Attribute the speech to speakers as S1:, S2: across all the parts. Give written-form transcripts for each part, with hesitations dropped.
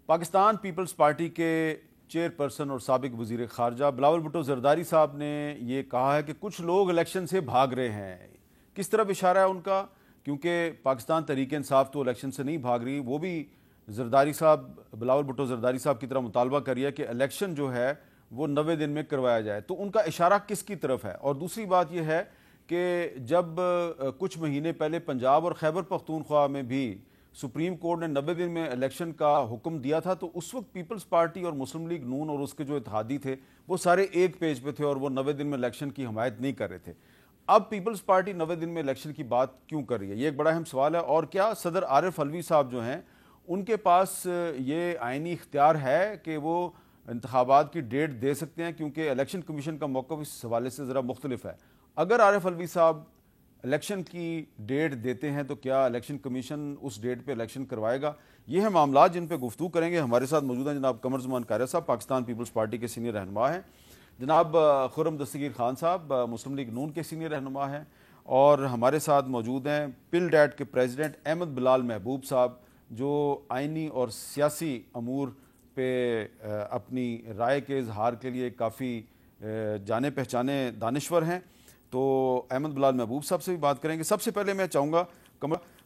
S1: Pakistan Peoples party کے chairperson اور سابق وزیر خارجہ بلاول بھٹو زرداری صاحب نے یہ کہا ہے کہ کچھ لوگ الیکشن سے بھاگ رہے ہیں. کس طرف اشارہ ہے ان کا؟ کیونکہ پاکستان تحریک انصاف تو الیکشن سے نہیں بھاگ رہی, وہ بھی زرداری صاحب بلاول بھٹو زرداری صاحب کی طرح مطالبہ کر رہی ہے کہ الیکشن جو ہے وہ 90 دن میں کروایا جائے. تو ان کا اشارہ کس کی طرف ہے؟ اور دوسری بات یہ ہے کہ جب کچھ مہینے پہلے پنجاب اور خیبر پختونخوا میں بھی سپریم کورٹ نے 90 دن میں الیکشن کا حکم دیا تھا, تو اس وقت پیپلز پارٹی اور مسلم لیگ نون اور اس کے جو اتحادی تھے وہ سارے ایک پیج پہ تھے اور وہ 90 دن میں الیکشن کی حمایت نہیں کر رہے تھے. اب پیپلز پارٹی 90 دن میں الیکشن کی بات کیوں کر رہی ہے؟ یہ ایک بڑا اہم سوال ہے. اور کیا صدر عارف علوی صاحب جو ہیں ان کے پاس یہ آئینی اختیار ہے کہ وہ انتخابات کی ڈیٹ دے سکتے ہیں؟ کیونکہ الیکشن کمیشن کا موقف اس حوالے سے ذرا مختلف ہے. اگر عارف علوی صاحب الیکشن کی ڈیٹ دیتے ہیں تو کیا الیکشن کمیشن اس ڈیٹ پہ الیکشن کروائے گا؟ یہ ہیں معاملات جن پہ گفتگو کریں گے. ہمارے ساتھ موجود ہیں جناب قمرزمان قاہرہ صاحب, پاکستان پیپلز پارٹی کے سینئر رہنما ہیں, جناب خرم دستگیر خان صاحب مسلم لیگ نون کے سینئر رہنما ہیں, اور ہمارے ساتھ موجود ہیں پل ڈیٹ کے پریزیڈنٹ احمد بلال محبوب صاحب جو آئینی اور سیاسی امور پہ اپنی رائے کے اظہار کے لیے کافی جانے پہچانے دانشور ہیں. تو احمد بلال محبوب صاحب سے بھی بات کریں گے. سب سے پہلے میں چاہوں گا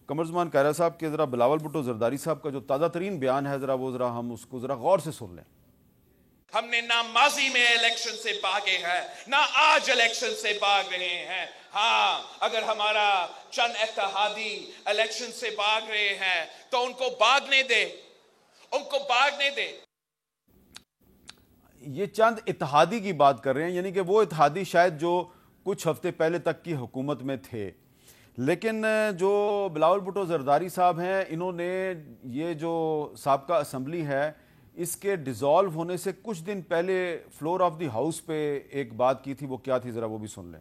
S1: قمرزمان قاہرہ صاحب کے ذرا بلاول بھٹو زرداری صاحب کا جو تازہ ترین بیان ہے ذرا ہم اس کو ذرا غور سے سن لیں.
S2: ہم نے نہ ماضی میں الیکشن سے بھاگے ہیں نہ آج الیکشن سے بھاگ رہے ہیں. ہاں, اگر ہمارا چند اتحادی الیکشن سے بھاگ رہے ہیں تو ان کو بھاگنے دے, ان کو بھاگنے دے.
S1: یہ چند اتحادی کی بات کر رہے ہیں, یعنی کہ وہ اتحادی شاید جو کچھ ہفتے پہلے تک کی حکومت میں تھے, لیکن جو بلاول بھٹو زرداری صاحب ہیں انہوں نے یہ جو سابقہ اسمبلی ہے اس کے ڈیزالو ہونے سے کچھ دن پہلے فلور آف دی ہاؤس پہ ایک بات کی تھی. وہ کیا تھی ذرا وہ بھی سن لیں.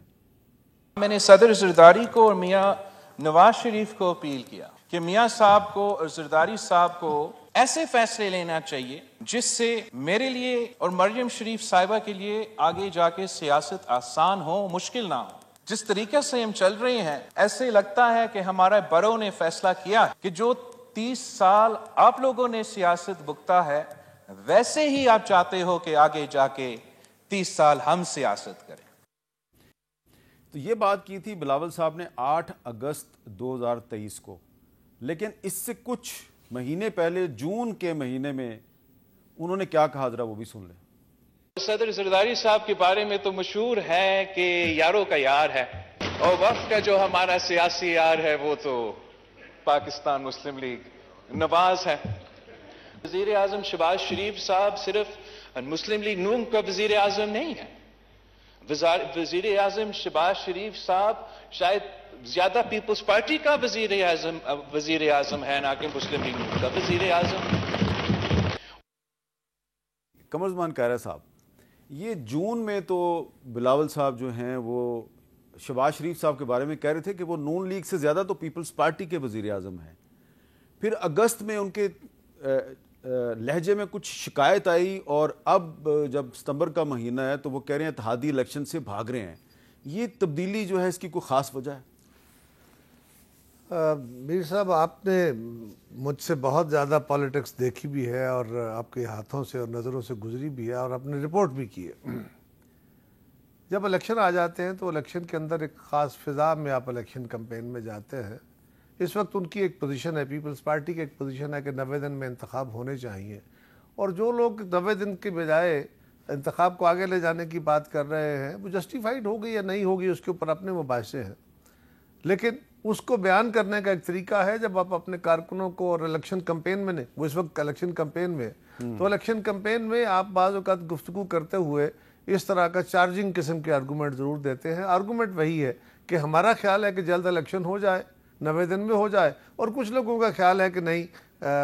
S3: میں نے صدر زرداری کو اور میاں نواز شریف کو اپیل کیا کہ میاں صاحب کو اور زرداری صاحب کو ایسے فیصلے لینا چاہیے جس سے میرے لیے اور مریم شریف صاحبہ کے لیے آگے جا کے سیاست آسان ہو, مشکل نہ ہو. جس طریقے سے ہم چل رہے ہیں ایسے لگتا ہے کہ ہمارے بڑوں نے فیصلہ کیا کہ جو 30 سال آپ لوگوں نے سیاست بھگتا ہے ویسے ہی آپ چاہتے ہو کہ آگے جا کے 30 سال ہم سیاست کریں.
S1: تو یہ بات کی تھی بلاول صاحب نے 8 اگست 2023 کو, لیکن اس سے کچھ مہینے پہلے جون کے مہینے میں انہوں نے کیا کہا ذرا وہ بھی سن لیں.
S3: صدر زرداری صاحب کے بارے میں تو مشہور ہے کہ یاروں کا یار ہے, اور وقت کا جو ہمارا سیاسی یار ہے وہ تو پاکستان مسلم لیگ نواز ہے. وزیر اعظم شہباز شریف صاحب صرف مسلم لیگ نون کا وزیر اعظم نہیں ہے. وزیر اعظم شہباز شریف صاحب شاید زیادہ پیپلز پارٹی کا وزیر اعظم ہے نہ کہ مسلم لیگ نون کا وزیر اعظم.
S1: قمرزمان قاہرہ صاحب, یہ جون میں تو بلاول صاحب جو ہیں وہ شہباز شریف صاحب کے بارے میں کہہ رہے تھے کہ وہ نون لیگ سے زیادہ تو پیپلز پارٹی کے وزیر اعظم ہیں. پھر اگست میں ان کے لہجے میں کچھ شکایت آئی, اور اب جب ستمبر کا مہینہ ہے تو وہ کہہ رہے ہیں اتحادی الیکشن سے بھاگ رہے ہیں. یہ تبدیلی جو ہے اس کی کوئی خاص وجہ ہے؟
S4: میر صاحب, آپ نے مجھ سے بہت زیادہ پالیٹکس دیکھی بھی ہے اور آپ کے ہاتھوں سے اور نظروں سے گزری بھی ہے, اور آپ نے رپورٹ بھی کی ہے. جب الیکشن آ جاتے ہیں تو الیکشن کے اندر ایک خاص فضا میں آپ الیکشن کمپین میں جاتے ہیں. اس وقت ان کی ایک پوزیشن ہے, پیپلز پارٹی کی ایک پوزیشن ہے کہ 90 دن میں انتخاب ہونے چاہیے, اور جو لوگ 90 دن کے بجائے انتخاب کو آگے لے جانے کی بات کر رہے ہیں وہ جسٹیفائیڈ ہوگی یا نہیں ہوگی اس کے اوپر اپنے مباحثے ہیں. لیکن اس کو بیان کرنے کا ایک طریقہ ہے جب آپ اپنے کارکنوں کو, اور الیکشن کمپین میں نے وہ اس وقت الیکشن کمپین میں تو الیکشن کمپین میں آپ بعض اوقات گفتگو کرتے ہوئے اس طرح کا چارجنگ قسم کے آرگومنٹ ضرور دیتے ہیں. آرگومنٹ وہی ہے کہ ہمارا خیال ہے کہ جلد الیکشن ہو جائے, 90 دن میں ہو جائے, اور کچھ لوگوں کا خیال ہے کہ نہیں,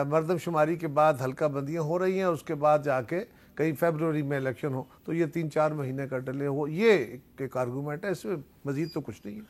S4: مردم شماری کے بعد حلقہ بندیاں ہو رہی ہیں, اس کے بعد جا کے کہیں فیبروری میں الیکشن ہو تو یہ 3-4 مہینے کا ڈیلے ہو. یہ ایک آرگومنٹ ہے, اس میں مزید تو کچھ نہیں ہے.